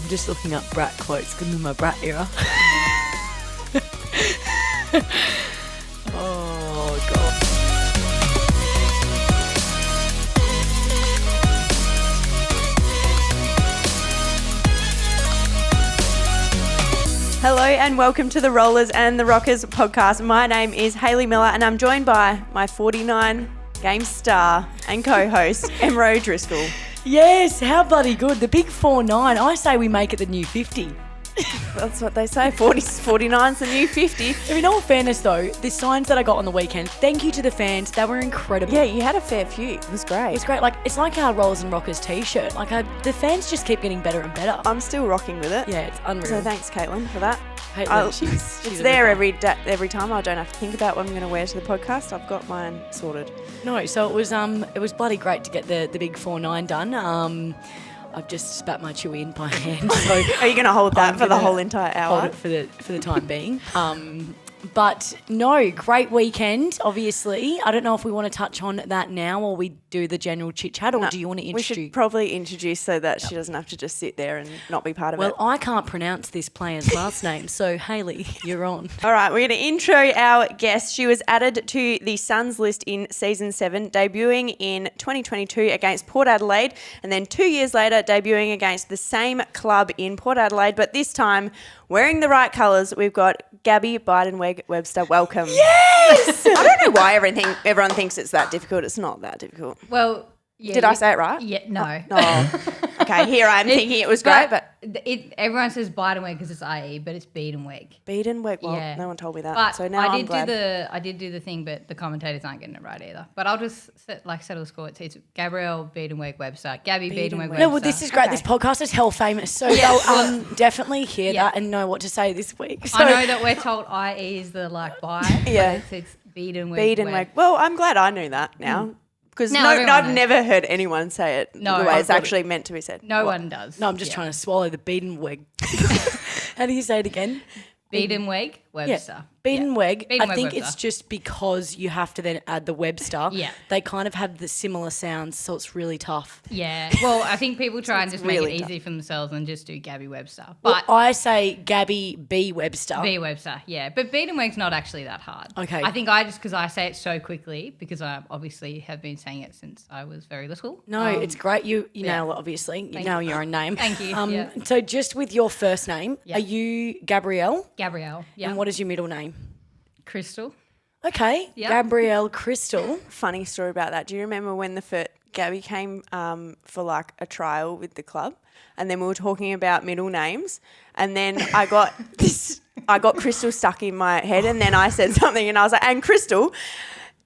I'm just looking up brat quotes because I'm in my brat era. Oh, God. Hello and welcome to the Rollers and the Rockers podcast. My name is Hayley Miller and I'm joined by my 49 game star and co-host, Emro Drisco. Yes, how bloody good. The big 4-9. I say we make it the new 50. That's what they say. 49's the new 50. In all fairness, though, the signs that I got on the weekend, thank you to the fans. They were incredible. Yeah, you had a fair few. It was great. It was great. Like, it's like our Rollers and Rockers t-shirt. Like, the fans just keep getting better and better. I'm still rocking with it. Yeah, it's unreal. So thanks, Caitlin, for that. She's it's there every time. I don't have to think about what I'm going to wear to the podcast. I've got mine sorted. No, so it was bloody great to get the big 4-9 done. I've just spat my chewy in by hand. So are you going to hold that for the whole entire hour? Hold it for the time being. But no, great weekend, obviously. I don't know if we want to touch on that now or we do the general chit-chat, or do you want to introduce? We should probably introduce so that she doesn't have to just sit there and not be part of it. Well, I can't pronounce this player's last name, so Hayley, you're on. All right, we're going to intro our guest. She was added to the Suns list in Season 7, debuting in 2022 against Port Adelaide, and then 2 years later debuting against the same club in Port Adelaide, but this time wearing the right colours. We've got Gabby Biedenweg-Webster. Welcome. Yes! I don't know why everyone thinks it's that difficult. It's not that difficult. Well, yeah. Did I say it right? Yeah, no. Oh. Okay, here I am thinking it was great, but everyone says Biedenweg because it's IE, but it's Biedenweg. Biedenweg. Well, Yeah. no one told me that. But So now I'm glad. I did do the thing, but the commentators aren't getting it right either. But I'll just settle the score. It's Gabrielle Biedenweg-Webster, Gabby Biedenweg-Webster. No, well, this is great. Okay. This podcast is hell famous, so they'll definitely hear that and know what to say this week. So. I know that we're told IE is the bi. Yeah. But it's Biedenweg. Biedenweg. Well, I'm glad I knew that now. Because No, no, everyone I've knows. never heard anyone say it No, the way I've it's got actually meant to be said. No one does. No, I'm just trying to swallow the Biedenweg. How do you say it again? Biedenweg-Webster. Biedenweg. I think Biedenweg-Webster. it's just because you have to then add the Webster. Yeah. They kind of have the similar sounds, so it's really tough. Yeah. Well, I think people try and just make really it tough. easy for themselves and just do Gabby Webster. Well, But I say Gabby B. Webster. B Webster, yeah. But Biedenweg's not actually that hard. Okay. I think because I say it so quickly, because I obviously have been saying it since I was very little. No, it's great. You nail it, obviously. You nail your own name. Thank you, yeah. So just with your first name, are you Gabrielle? Gabrielle, yeah. And what is your middle name? Crystal. Okay, Yep. Gabrielle Crystal. Funny story about that. Do you remember when Gabby came for like a trial with the club, and then we were talking about middle names, and then I got Crystal stuck in my head, and then I said something, and I was like, and Crystal,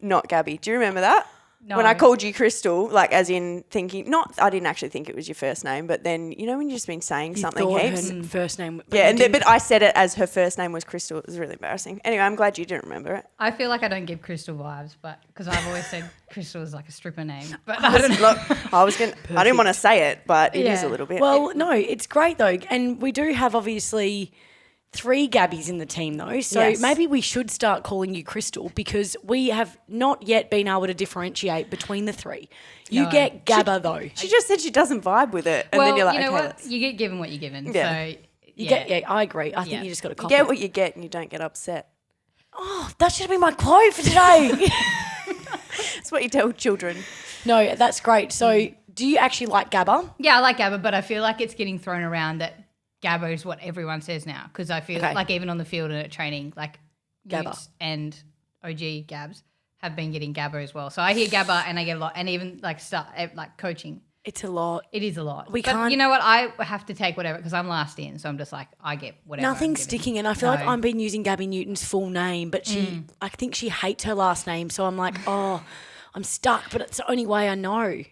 not Gabby. Do you remember that? No. When I called you Crystal, like as in thinking, I didn't actually think it was your first name, but then, you know when you've just been saying something Thought heaps? her first name. Yeah, but I said it as her first name was Crystal. It was really embarrassing. Anyway, I'm glad you didn't remember it. I feel like I don't give Crystal vibes, but because I've always said Crystal is like a stripper name. But I don't know. Look, I didn't want to say it, but it is a Yeah. little bit. Well, no, it's great though, and we do have obviously 3 Gabbys in the team though, so Yes. maybe we should start calling you Crystal because we have not yet been able to differentiate between the 3. You No. get Gabba though. She just said she doesn't vibe with it, and well, then you're like, you know okay, what? You get given what you're given. Yeah. So You get, I agree. I think Yeah. you just got to you copy get it. what you get, and you don't get upset. Oh, that should have been my quote for today. That's what you tell children. No, that's great. So do you actually like Gabba? Yeah, I like Gabba, but I feel like it's getting thrown around that Gabba is what everyone says now. Because I feel like even on the field and at training, like Gabba. Utes and OG Gabs have been getting Gabba as well. So I hear Gabba and I get a lot, and even like coaching. It's a lot. It is a lot. We but can't- you know what? I have to take whatever because I'm last in, so I'm just like I get whatever. Nothing's I'm given. sticking, and I feel like No. I've been using Gabby Newton's full name, but I think she hates her last name, so I'm like, oh, I'm stuck, but it's the only way I know.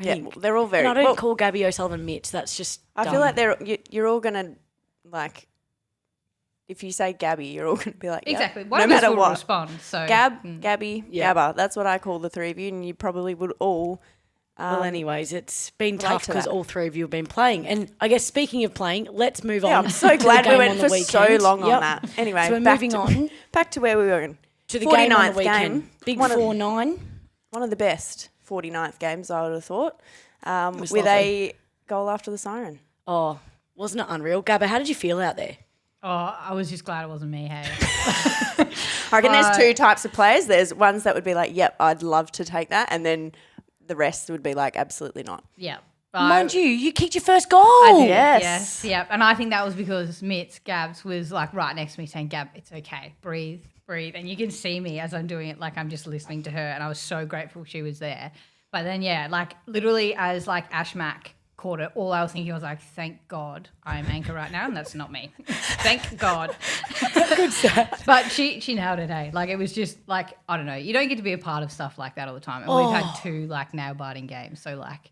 Yeah, well, they're all very. And I don't well, call Gabby O'Sullivan Mitch. That's just. I dumb. feel like you're all gonna like. If you say Gabby, you're all gonna be like, yep, Exactly. One no of us matter will what. respond. So Gabby, Yeah. Gabba. That's what I call the 3 of you, and you probably would all. Well, anyways, it's been relate tough to because that. all 3 of you have been playing. And I guess speaking of playing, let's move on. Yeah, I'm so to the glad we game went on the for so weekend. long on Yep. that. Anyway, So we're back moving on back to where we were going. to the game on the 49th weekend. game. Big One of- 4-9. One of the best 49th games I would have thought, was with lovely. a goal after the siren. Oh, Wasn't it unreal? Gabby, how did you feel out there? Oh, I was just glad it wasn't me, hey. I reckon there's two types of players. There's ones that would be like, yep, I'd love to take that. And then the rest would be like, absolutely not. Yeah. Mind you kicked your first goal. I did, Yes. yes. Yeah. And I think that was because Gabs was like right next to me saying, Gab, it's okay. Breathe. And you can see me as I'm doing it, like I'm just listening to her. And I was so grateful she was there. But then, yeah, like literally as like Ash Mack caught it, all I was thinking was like, thank God I'm anchor right now, and that's not me. Thank God. Good stat. But she nailed it, hey. Like it was just like, I don't know, you don't get to be a part of stuff like that all the time. And we've had 2 like nail-biting games. So like,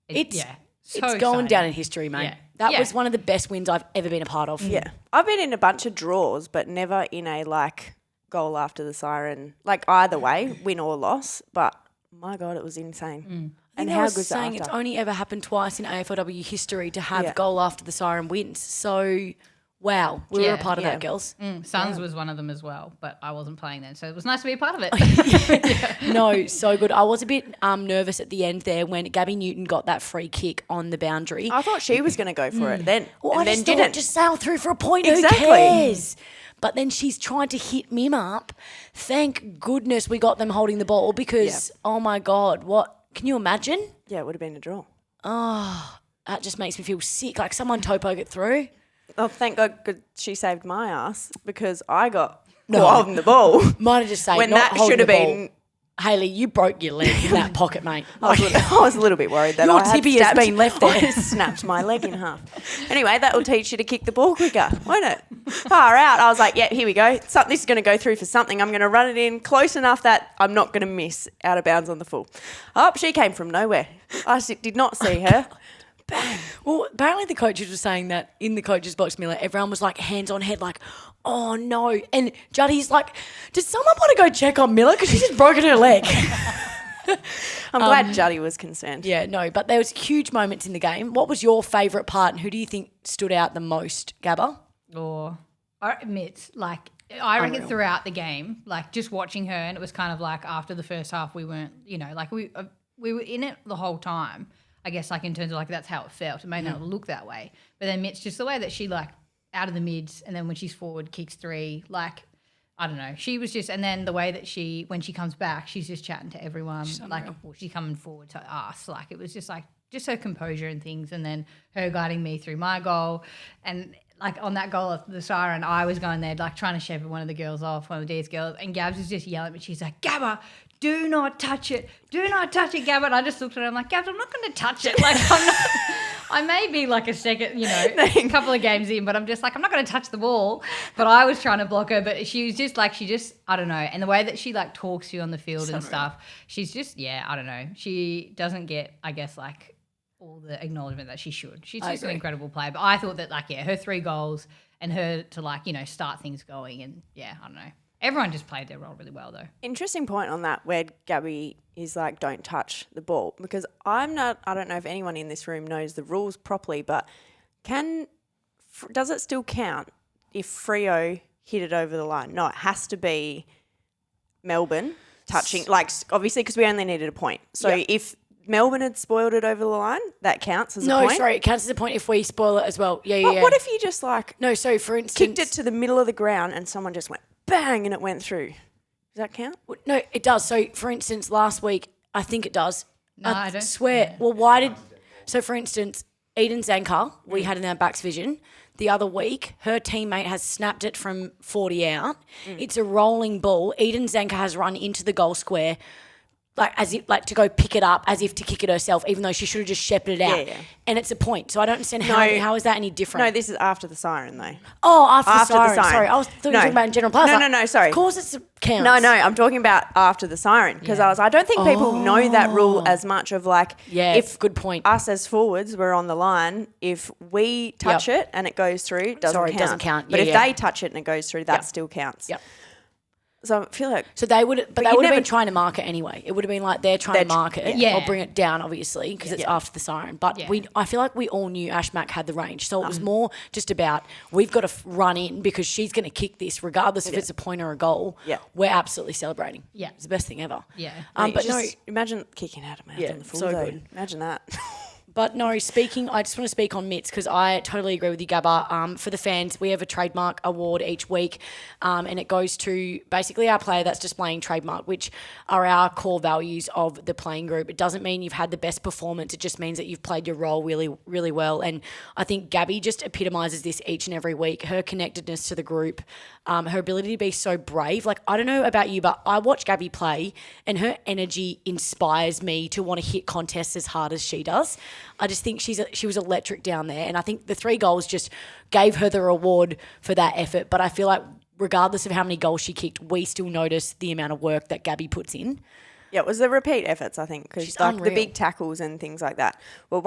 It's so going exciting. down in history, mate. Yeah. That was one of the best wins I've ever been a part of. Yeah. I've been in a bunch of draws, but never in a like goal after the siren. Like either way, win or loss. But my God, it was insane. And how good's that after? It's only ever happened twice in AFLW history to have goal after the siren wins. So, wow, we were a part of that, girls. Suns was one of them as well, but I wasn't playing then, so it was nice to be a part of it. No, so good. I was a bit nervous at the end there when Gabby Newton got that free kick on the boundary. I thought she was going to go for it then. Well, and I then just didn't. thought just sail through for a point. Exactly. Who cares? But then she's trying to hit Mim up. Thank goodness we got them holding the ball because, oh my God, what? Can you imagine? Yeah, it would have been a draw. Oh, that just makes me feel sick. Like someone topoed it through. Oh, thank God she saved my ass because I got holding the ball. Might have just said when not that holding should have the ball. been. Hayley, you broke your leg in that pocket, mate. I was a little bit worried that Your I had tibia's snapped- been left there. I snapped my leg in half. Anyway, that will teach you to kick the ball quicker, won't it? Far out. I was like, yeah, here we go. This is going to go through for something. I'm going to run it in close enough that I'm not going to miss out of bounds on the full. Oh, she came from nowhere. I did not see her. Bang. Well, apparently the coaches were saying that in the coaches' box, Miller, everyone was like hands on head, like, oh no. And Juddy's like, does someone want to go check on Miller? Because she's just broken her leg. I'm glad Juddy was concerned. Yeah, no, but there was huge moments in the game. What was your favourite part and who do you think stood out the most, Gabba? Or I admit, like, I reckon throughout the game, like just watching her, and it was kind of like after the first half, we weren't, like we were in it the whole time. I guess like in terms of like that's how it felt. It may not look that way, but then Mitch, just the way that she like out of the mids, and then when she's forward kicks 3, like I don't know, she was just, and then the way that when she comes back, she's just chatting to everyone, like she's coming forward to us, like it was just like just her composure and things, and then her guiding me through my goal, and like on that goal of the siren, I was going there like trying to shepherd one of the girls off, one of the D's girls, and Gabs was just yelling at me. She's like, Gabba, do not touch it. Do not touch it, Gabba. And I just looked at her, I'm like, Gabs, I'm not going to touch it. Like I'm not, I may be like a second, a couple of games in, but I'm just like, I'm not going to touch the ball. But I was trying to block her, but she was just like, I don't know. And the way that she like talks to you on the field and stuff, she's just, I don't know. She doesn't get, I guess, like, all the acknowledgement that she should. She's just an incredible player. But I thought that her 3 goals and her to start things going, and I don't know. Everyone just played their role really well though. Interesting point on that where Gabby is like, don't touch the ball, because I don't know if anyone in this room knows the rules properly, but does it still count if Freo hit it over the line? No, it has to be Melbourne touching, like obviously because we only needed a point. So if Melbourne had spoiled it over the line, that counts as a point? No, sorry, it counts as a point if we spoil it as well. Yeah. What if you just like... No, so for instance... kicked it to the middle of the ground and someone just went bang and it went through? Does that count? No, it does. So for instance, last week, I think it does. No, I don't. Swear. Yeah. Well, why did... So for instance, Eden Zanker, we had in our backs vision, the other week, her teammate has snapped it from 40 out. It's a rolling ball. Eden Zanker has run into the goal square, like as if to go pick it up, as if to kick it herself, even though she should have just shepherded it out. Yeah. And it's a point. So I don't understand how is that any different? No, this is after the siren though. Oh, after the siren. Sorry, I was talking about in general. Plus, no, sorry. Of course it counts. No, I'm talking about after the siren, because I don't think people know that rule as much of like, if good point. Us as forwards were on the line, if we touch it and it goes through, it doesn't count. But if they touch it and it goes through, that still counts. Yep. So I feel like... So they would have been trying to mark it anyway. It would have been like they're trying to mark it or bring it down, obviously, because it's after the siren. But I feel like we all knew Ash Mack had the range. So it was more just about we've got to run in because she's going to kick this regardless if it's a point or a goal. Yeah. We're absolutely celebrating. Yeah. It's the best thing ever. Yeah. But imagine kicking out of mouth on the full, so though. good. Imagine that. But no, I just want to speak on mitts because I totally agree with you, Gabba. For the fans, we have a Trademark award each week, and it goes to basically our player that's displaying Trademark, which are our core values of the playing group. It doesn't mean you've had the best performance. It just means that you've played your role really, really well. And I think Gabby just epitomises this each and every week. Her connectedness to the group, her ability to be so brave. Like, I don't know about you, but I watch Gabby play and her energy inspires me to want to hit contests as hard as she does. I just think she was electric down there, and I think the 3 goals just gave her the reward for that effort. But I feel like regardless of how many goals she kicked, we still notice the amount of work that Gabby puts in. Yeah, it was the repeat efforts, I think, because like unreal. the big tackles and things like that. Well,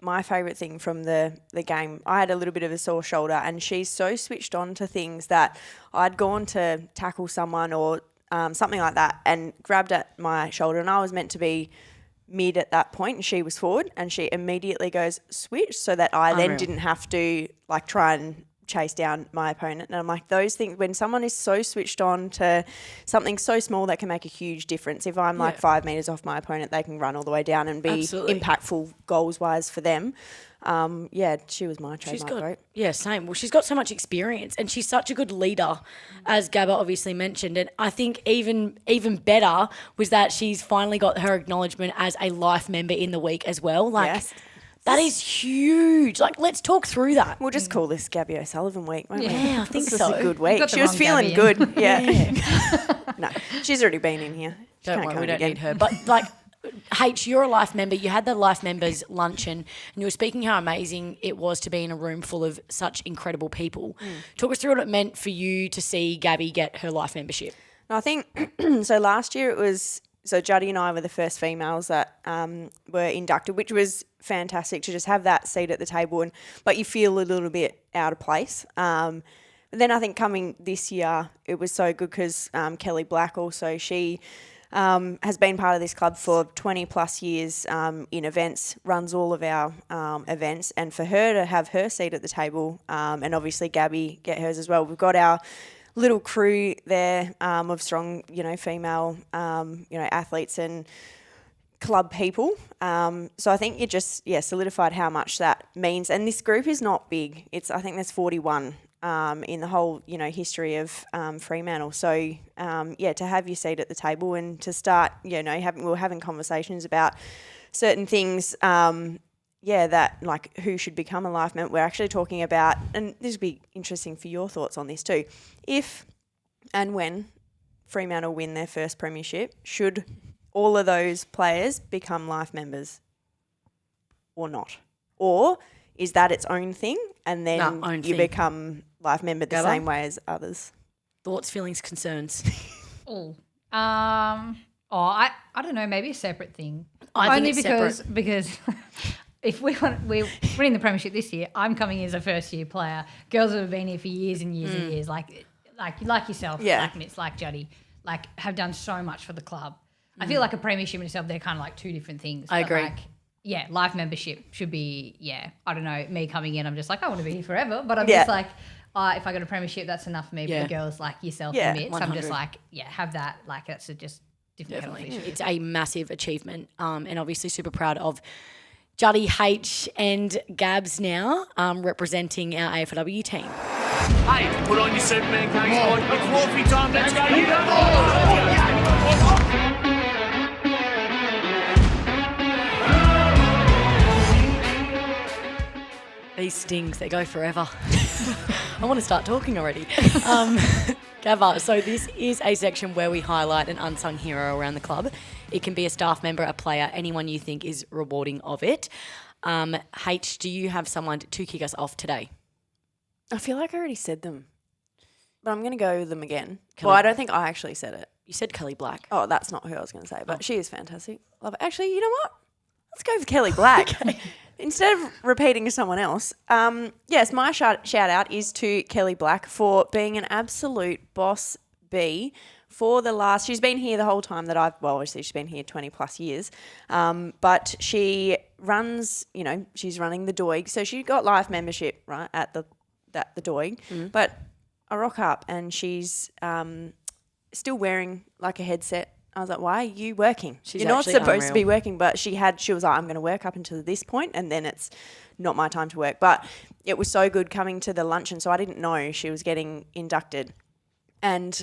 my favourite thing from the game, I had a little bit of a sore shoulder, and she's so switched on to things that I'd gone to tackle someone or something like that and grabbed at my shoulder, and I was meant to be mid at that point and she was forward, and she immediately goes switch so that I then didn't have to like try and chase down my opponent. And I'm like, those things, when someone is so switched on to something so small that can make a huge difference. If I'm like 5 metres off my opponent, they can run all the way down and be impactful goals wise for them. She was my Trademark vote. Yeah, same. Well, she's got so much experience and she's such a good leader, as Gabba obviously mentioned. And I think even better was that she's finally got her acknowledgement as a life member in the week as well. Like, that is huge. Like, let's talk through that. We'll just call this Gabby O'Sullivan week, won't we? Yeah, I think this so. is a good week. She was feeling Gabby good. Yeah. No, she's already been in here. Don't worry, we don't need her. But like, H, you're a life member. You had the life members luncheon and you were speaking how amazing it was to be in a room full of such incredible people. Talk us through what it meant for you to see Gabby get her life membership. I think, so last year it was, so Juddy and I were the first females that were inducted, which was fantastic to just have that seat at the table, but you feel a little bit out of place. But then I think coming this year, it was so good because Kelly Black also, she has been part of this club for 20 plus years in events, runs all of our events, and for her to have her seat at the table, and obviously Gabby get hers as well. We've got our little crew there of strong, female, athletes and club people. So I think it just, solidified how much that means. And this group is not big. I think there's 41 in the whole, history of Fremantle. So, to have your seat at the table and to start, we were having conversations about certain things, that like who should become a life member. We're actually talking about, and this would be interesting for your thoughts on this too, if and when Fremantle win their first premiership, should all of those players become life members or not? Or is that its own thing and then you become life member the same way as others? Thoughts, feelings, concerns? I don't know, maybe a separate thing. I Only think it's because if we're winning the premiership this year, I'm coming in as a first year player. Girls that have been here for years and years and years, like yourself, like Mitz, like Juddy, like have done so much for the club. I feel like a premiership in itself, they're kind of like two different things. I agree. Life membership should be, I don't know, me coming in, I'm just like, I want to be here forever. But I'm just like, if I got a premiership, that's enough for me. But the girls like yourself and Mitz, I'm just like, have that. Like, that's just different kind of leadership. It's a massive achievement, and obviously super proud of Juddy, H and Gabs now representing our AFLW team. Hey, put on your Superman coats. It's Wolfie time. Let's go. These stings, they go forever. I want to start talking already. Gabba, so this is a section where we highlight an unsung hero around the club. It can be a staff member, a player, anyone you think is rewarding of it. H, do you have someone to kick us off today? I feel like I already said them, but I'm going to go with them again. I don't think I actually said it. You said Kelly Black. Oh, that's not who I was going to say, but she is fantastic. Love it. Actually, you know what? Let's go with Kelly Black. Instead of repeating to someone else. Yes, my shout out is to Kelly Black for being an absolute boss bee for the last, she's been here the whole time that obviously she's been here 20 plus years, but she runs, she's running the Doig. So she got life membership, right, at the Doig, but I rock up and she's still wearing like a headset I was like, why are you working? She's You're not actually supposed to be unreal. working. But she was like, I'm going to work up until this point and then it's not my time to work. But it was so good coming to the luncheon. So I didn't know she was getting inducted. And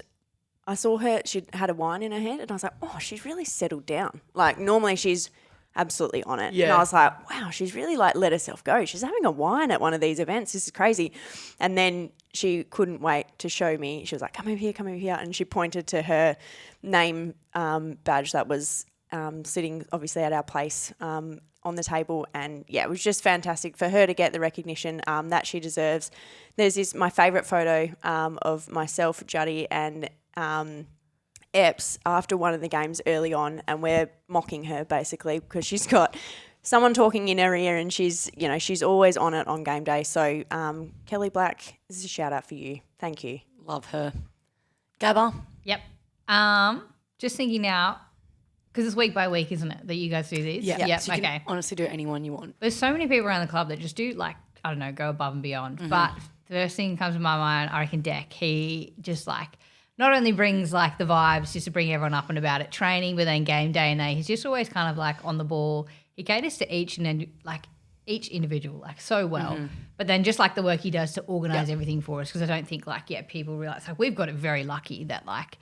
I saw her, she had a wine in her hand and I was like, oh, she's really settled down. Like normally she's absolutely on it. And Yeah. I was like, wow, she's really like let herself go. She's having a wine at one of these events. This is crazy. And then she couldn't wait to show me. She was like, come over here. And she pointed to her name badge that was sitting obviously at our place on the table. And yeah, it was just fantastic for her to get the recognition that she deserves. There's my favourite photo of myself, Juddy, and Epps after one of the games early on, and we're mocking her basically because she's got someone talking in her ear and she's always on it on game day. So Kelly Black, this is a shout out for you. Thank you. Love her. Gabba? Yep. Just thinking now, because it's week by week, isn't it, that you guys do this? Yeah. Yep. So you Okay. can honestly do anyone you want. There's so many people around the club that just do like, I don't know, go above and beyond. But the first thing that comes to my mind, I reckon Deck. He just like not only brings like the vibes just to bring everyone up and about it, training, but then game day and day, he's just always kind of like on the ball. He caters to each individual like so well. But then just like the work he does to organise everything for us, because I don't think people realise like we've got it very lucky that like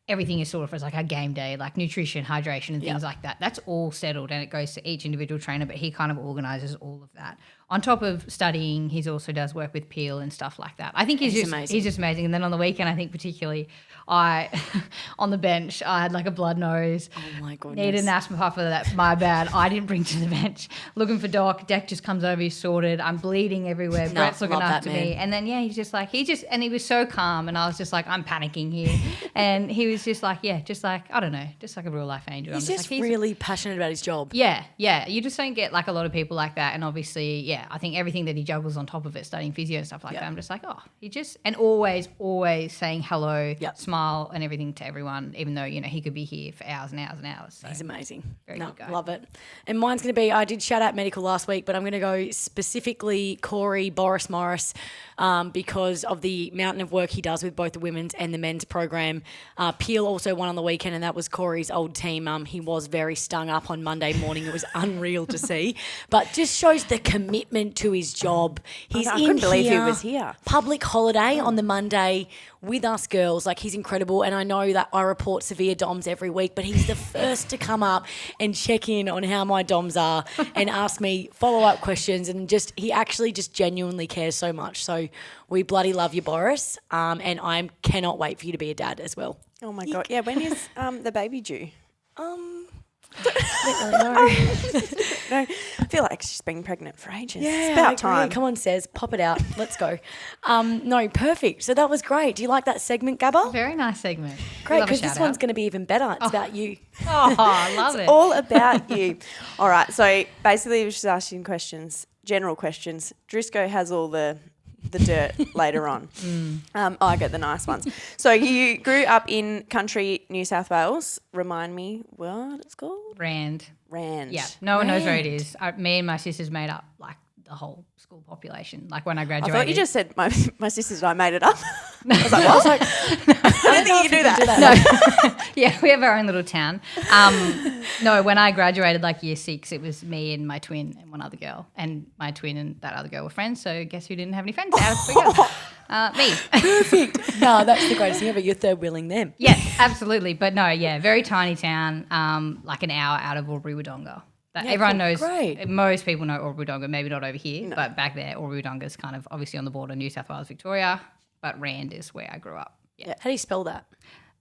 everything is sort of for us, like our game day, like nutrition, hydration and things like that. That's all settled and it goes to each individual trainer, but he kind of organises all of that. On top of studying, he also does work with Peel and stuff like that. I think he's just amazing. He's just amazing. And then on the weekend, I think particularly on the bench, I had like a blood nose. Oh my goodness. Needed an asthma puffer. That's my bad. I didn't bring to the bench. Looking for Doc. Deck just comes over. He's sorted. I'm bleeding everywhere. No, Brett's looking love that after me. man. And then he's just like and he was so calm. And I was just like, I'm panicking here. And he was just like, I don't know, just like a real life angel. He's I'm just like, really passionate about his job. Yeah. You just don't get like a lot of people like that. And obviously, I think everything that he juggles on top of it, studying physio and stuff like that, I'm just like, and always saying hello, smile and everything to everyone, even though, he could be here for hours and hours and hours. So He's amazing. Very good guy. Love it. And mine's going to be, I did shout out medical last week, but I'm going to go specifically Corey Boris Morris because of the mountain of work he does with both the women's and the men's program. Peel also won on the weekend, and that was Corey's old team. He was very stung up on Monday morning. It was unreal to see, but just shows the commitment to his job. He's I in couldn't believe he here, was here. public holiday on the Monday with us girls. Like, he's incredible. And I know that I report severe DOMs every week, but he's the first to come up and check in on how my DOMs are and ask me follow-up questions. And he actually just genuinely cares so much. So we bloody love you, Boris. And I cannot wait for you to be a dad as well. Oh my God. Yeah, when is the baby due? I don't really know. No, I feel like she's been pregnant for ages. Yeah, it's I about agree. time. Come on, Says, pop it out. Let's go. No, perfect. So that was great. Do you like that segment, Gabba? very nice segment. Great, Love a because this shout one's out. going to be even better. It's about you. Oh, I love it. All about you. All right, so basically we're just asking questions, general questions. Drisco has all the dirt later on. I get the nice ones. So you grew up in country New South Wales. Remind me what it's called? Rand. Rand. No one knows where it is. Me and my sisters made up like the whole school population. Like when I I graduated. thought you just said my sisters and I made it up. I was like, what? I don't think you can do that. Yeah, we have our own little town. No, when I graduated like year 6, it was me and my twin and one other girl. And my twin and that other girl were friends. So guess who didn't have any friends? Out of 3 girls. Me. Perfect. No, that's the greatest thing ever. You're third wheeling them. Yeah, absolutely. But no, very tiny town, like an hour out of Albury-Wodonga. Everyone knows, great. most people know Albury-Wodonga, maybe not over here, but back there, Albury-Wodonga is kind of obviously on the border, New South Wales, Victoria, but Rand is where I grew up. Yeah. How do you spell that?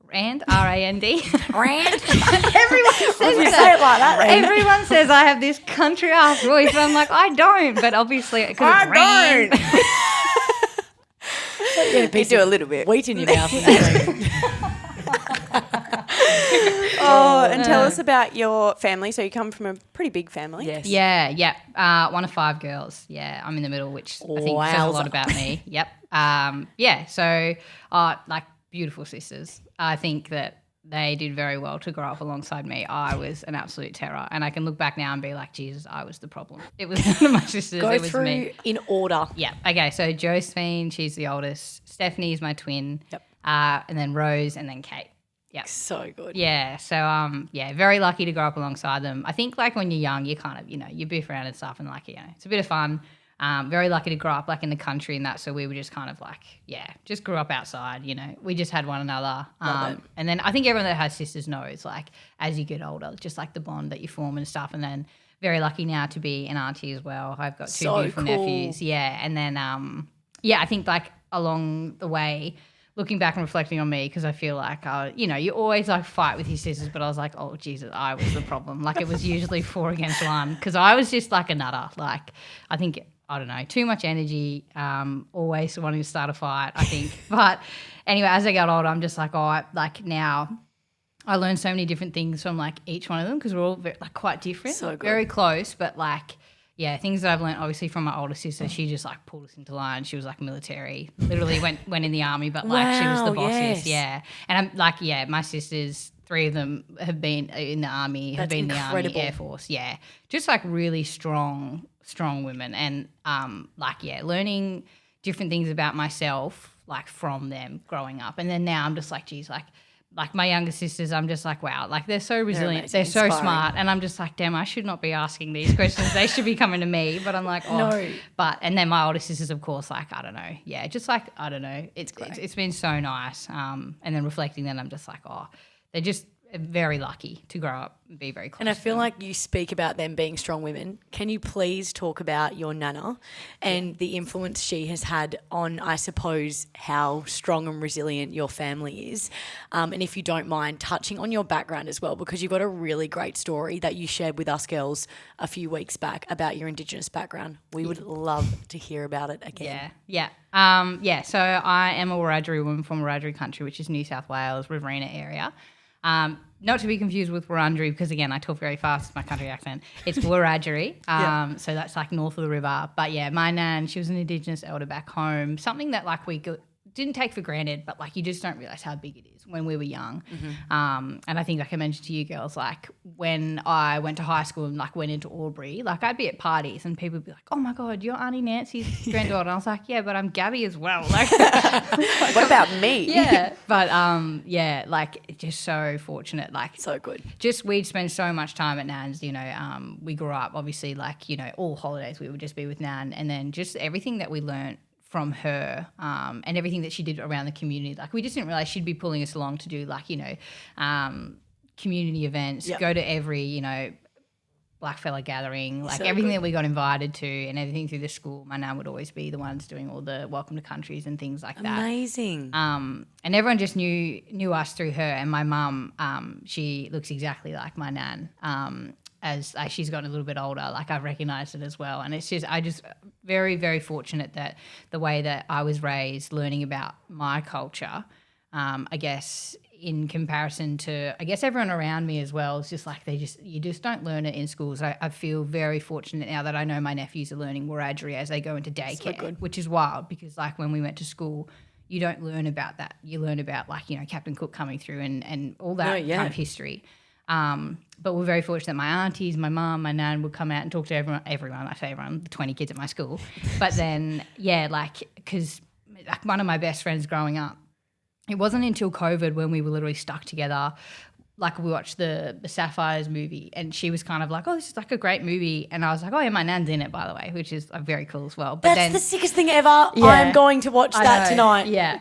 Rand, R-A-N-D. Rand. Everyone says You that. say it like that. Then. Everyone says I have this country ass voice, but I'm like, I don't. But obviously, because it's Rand. You do a little bit. Wheat in your mouth. Oh, and tell us about your family. So you come from a pretty big family. Yes. Yeah. One of 5 girls. Yeah, I'm in the middle, which I think says a lot about me. Yep. So like beautiful sisters. I think that they did very well to grow up alongside me. I was an absolute terror. And I can look back now and be like, Jesus, I was the problem. It was none of my sisters. Go it was through me. in order. Yeah. Okay. So Josephine, she's the oldest. Stephanie is my twin. Yep. And then Rose and then Kate. Yeah. So good. Yeah. So very lucky to grow up alongside them. I think like when you're young, you kind of, you biff around and stuff and like, it's a bit of fun. Very lucky to grow up like in the country and that. So we were just kind of like, just grew up outside, we just had one another. And then I think everyone that has sisters knows like as you get older, just like the bond that you form and stuff. And then very lucky now to be an auntie as well. I've got two beautiful nephews. Yeah. And then, I think like along the way, looking back and reflecting on me, because I feel like, you always like fight with your sisters, but I was like, oh, Jesus, I was the problem. Like it was usually 4 against 1 because I was just like a nutter. Like I think, I don't know, too much energy, always wanting to start a fight, I think. But anyway, as I got older, I'm just like, now I learned so many different things from like each one of them because we're all quite different. So good. Very close, but like, things that I've learned obviously from my older sister. She just like pulled us into line. She was like military, literally went in the army, but like she was the bossiest. Yeah. And I'm like, my sisters, 3 of them have been in the army, have been incredible. In the army, Air Force. Yeah. Just like really strong women. And learning different things about myself, like from them growing up. And then now I'm just like, geez, like my younger sisters, I'm just like, wow, like they're so resilient, they're so smart. And I'm just like, damn, I should not be asking these questions. They should be coming to me. But I'm like, no. And then my older sisters, of course, like, I don't know. Yeah, just like, I don't know. It's been so nice. And then reflecting then I'm just like, they're just very lucky to grow up and be very close. And I feel like you speak about them being strong women. Can you please talk about your nana and the influence she has had on, I suppose, how strong and resilient your family is? And if you don't mind touching on your background as well, because you've got a really great story that you shared with us girls a few weeks back about your Indigenous background. We would love to hear about it again. Yeah. So I am a Wiradjuri woman from Wiradjuri country, which is New South Wales, Riverina area. Not to be confused with Wurundjeri because, again, I talk very fast with my country accent. It's Wiradjuri, so that's like north of the river. But, my nan, she was an Indigenous elder back home, something that like we didn't take for granted, but like you just don't realise how big it is when we were young. Mm-hmm. And I think like I mentioned to you girls, like when I went to high school and like went into Albury, like I'd be at parties and people would be like, oh my God, you're Auntie Nancy's granddaughter. And I was like, yeah, but I'm Gabby as well. Like, what about me? Yeah. But like just so fortunate. Like so good. Just we'd spend so much time at Nan's, we grew up obviously like, all holidays we would just be with Nan, and then just everything that we learnt from her and everything that she did around the community. Like we just didn't realise she'd be pulling us along to do like, community events, go to every, blackfella gathering, like so everything that we got invited to and everything through the school. My nan would always be the ones doing all the welcome to countries and things like that. Amazing. And everyone just knew us through her. And my mum, she looks exactly like my nan. As she's gotten a little bit older, like I've recognised it as well. And it's just, I just very, very fortunate that the way that I was raised, learning about my culture, I guess in comparison to, I guess everyone around me as well, it's just like you just don't learn it in schools. I feel very fortunate now that I know my nephews are learning Wiradjuri as they go into daycare, which is wild because like when we went to school, you don't learn about that. You learn about like, Captain Cook coming through and all that kind of history. But we're very fortunate my aunties, my mum, my nan would come out and talk to everyone, I say everyone, the 20 kids at my school. But then, because like one of my best friends growing up, it wasn't until COVID when we were literally stuck together. Like we watched the Sapphires movie and she was kind of like, oh, this is like a great movie. And I was like, oh yeah, my nan's in it, by the way, which is very cool as well. But that's the sickest thing ever. Yeah, I'm going to watch that tonight. Yeah.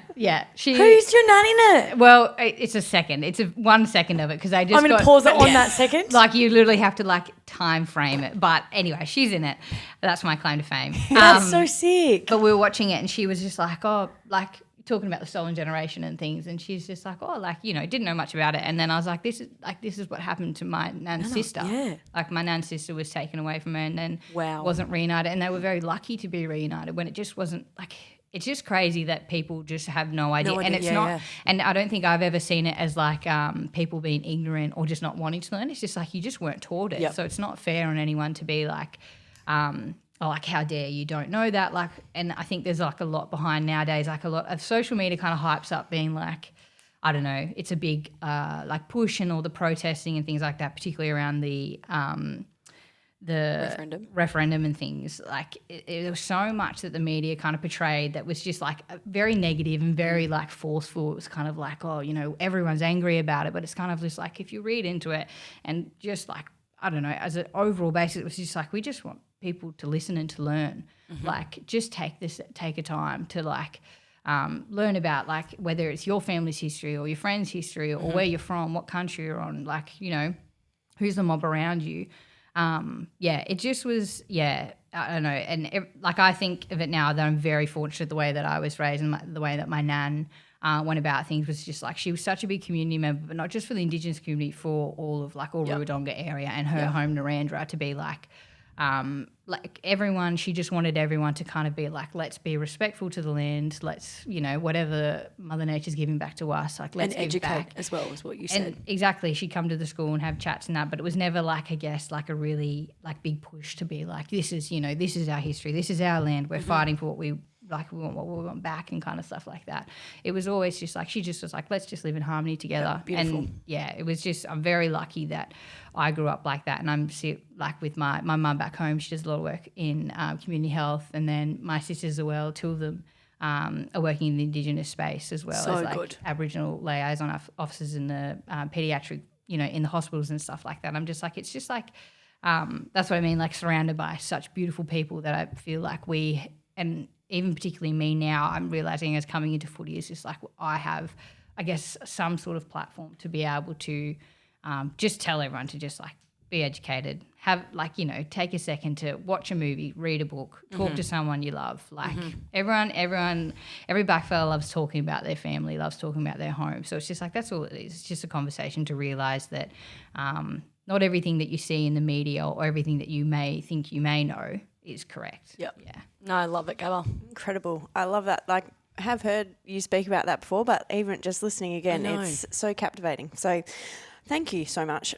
Who's your nan in it? Well, it's a second. It's 1 second of it because I just I'm going to pause it on that second. Like you literally have to like time frame it. But anyway, she's in it. That's my claim to fame. That's so sick. But we were watching it and she was just like, oh, like talking about the stolen generation and things, and she's just like, oh, like, didn't know much about it. And then I was like, this is what happened to my nan's sister. Yeah. Like my nan's sister was taken away from her and then wasn't reunited, and they were very lucky to be reunited when it just wasn't like, it's just crazy that people just have no idea. And it's not, and I don't think I've ever seen it as like people being ignorant or just not wanting to learn. It's just like you just weren't taught it. Yep. So it's not fair on anyone to be like, like, how dare you don't know that? Like, and I think there's like a lot behind nowadays, like a lot of social media kind of hypes up being like, I don't know, it's a big like push and all the protesting and things like that, particularly around the the referendum and things. Like there was so much that the media kind of portrayed that was just like very negative and very like forceful. It was kind of like, oh, you know, everyone's angry about it, but it's kind of just like if you read into it and just like, I don't know, as an overall basis, it was just like we just want people to listen and to learn. Like just take a time to like learn about like whether it's your family's history or your friend's history or where you're from, what country you're on, like, you know, who's the mob around you. It just was, I don't know. And like I think of it now that I'm very fortunate the way that I was raised and the way that my nan went about things was just like she was such a big community member, but not just for the Indigenous community, for all of like Ruwadonga area and her home Narrandera to be like everyone, she just wanted everyone to kind of be like, let's be respectful to the land, let's, you know, whatever Mother Nature's giving back to us, like let's and give educate back. as well is what you said. And exactly, she'd come to the school and have chats and that, but it was never like, I guess, like a really like big push to be like, this is, you know, this is our history, this is our land, we're fighting for what we like, we want what we want back and kind of stuff like that. It was always just like, she just was like, let's just live in harmony together. Beautiful. And it was just, I'm very lucky that I grew up like that. And I'm like with my mum back home, she does a lot of work in community health. And then my sisters as well, two of them are working in the Indigenous space as well as like good. Aboriginal liaison officers in the paediatric, you know, in the hospitals and stuff like that. I'm just like, it's just like, that's what I mean, like surrounded by such beautiful people that I feel like and even particularly me now, I'm realising as coming into footy is just like I have, I guess, some sort of platform to be able to just tell everyone to just like be educated, have like, you know, take a second to watch a movie, read a book, talk to someone you love. Like everyone, every black fella loves talking about their family, loves talking about their home. So it's just like that's all it is. It's just a conversation to realise that not everything that you see in the media or everything that you may think you may know is correct. Yep. Yeah. No, I love it, Gabba. Incredible. I love that. Like, I have heard you speak about that before, but even just listening again, it's so captivating. So thank you so much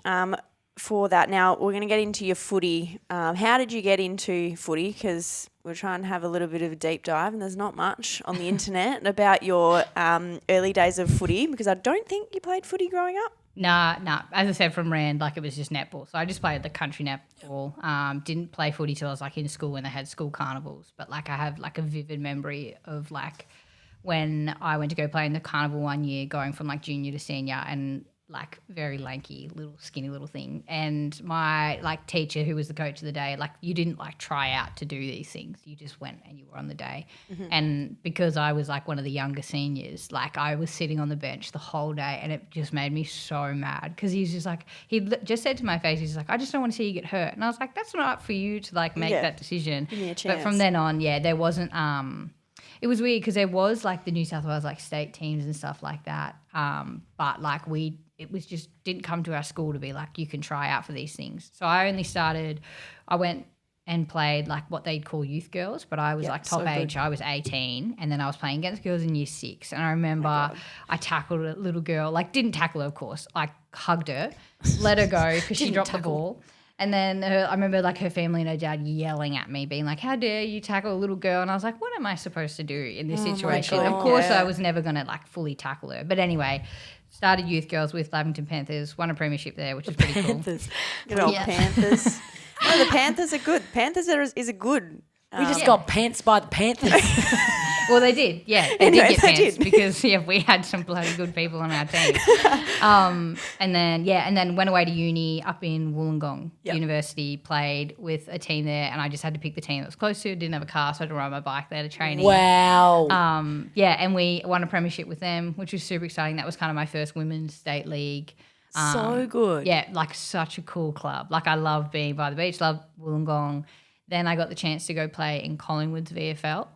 for that. Now, we're going to get into your footy. How did you get into footy? Because we're trying to have a little bit of a deep dive and there's not much on the internet about your early days of footy, because I don't think you played footy growing up. Nah. As I said, from Rand, like it was just netball. So I just played the country netball. Didn't play footy till I was like in school when they had school carnivals. But like I have like a vivid memory of like when I went to go play in the carnival one year, going from like junior to senior, and like very lanky, skinny little thing. And my like teacher, who was the coach of the day, like you didn't like try out to do these things. You just went and you were on the day. And because I was like one of the younger seniors, like I was sitting on the bench the whole day, and it just made me so mad because he's just like, he just said to my face, he's like, I just don't want to see you get hurt. And I was like, that's not up for you to like make that decision. Give me a chance. But from then on, there wasn't it was weird because there was like the New South Wales like state teams and stuff like that. But like it was just didn't come to our school to be like, you can try out for these things. So I went and played like what they'd call youth girls, but I was like top age. I was 18, and then I was playing against girls in year 6. And I remember I tackled a little girl, like didn't tackle her, of course. I hugged her, let her go because she dropped the ball. And then I remember like her family and her dad yelling at me, being like, how dare you tackle a little girl? And I was like, what am I supposed to do in this situation? Of course I was never going to like fully tackle her. But anyway, started youth girls with Lavington Panthers, won a premiership there, which is pretty cool. Good old Panthers. No, the Panthers are good. Panthers is a good. We just got pants by the Panthers. Well, they did. Yeah, they did get pants because we had some bloody good people on our team. And then went away to uni up in Wollongong University, played with a team there, and I just had to pick the team that was close to. Didn't have a car, so I had to ride my bike there to training. Wow. And we won a premiership with them, which was super exciting. That was kind of my first women's state league. So good. Yeah, like such a cool club. Like I love being by the beach, love Wollongong. Then I got the chance to go play in Collingwood's VFL,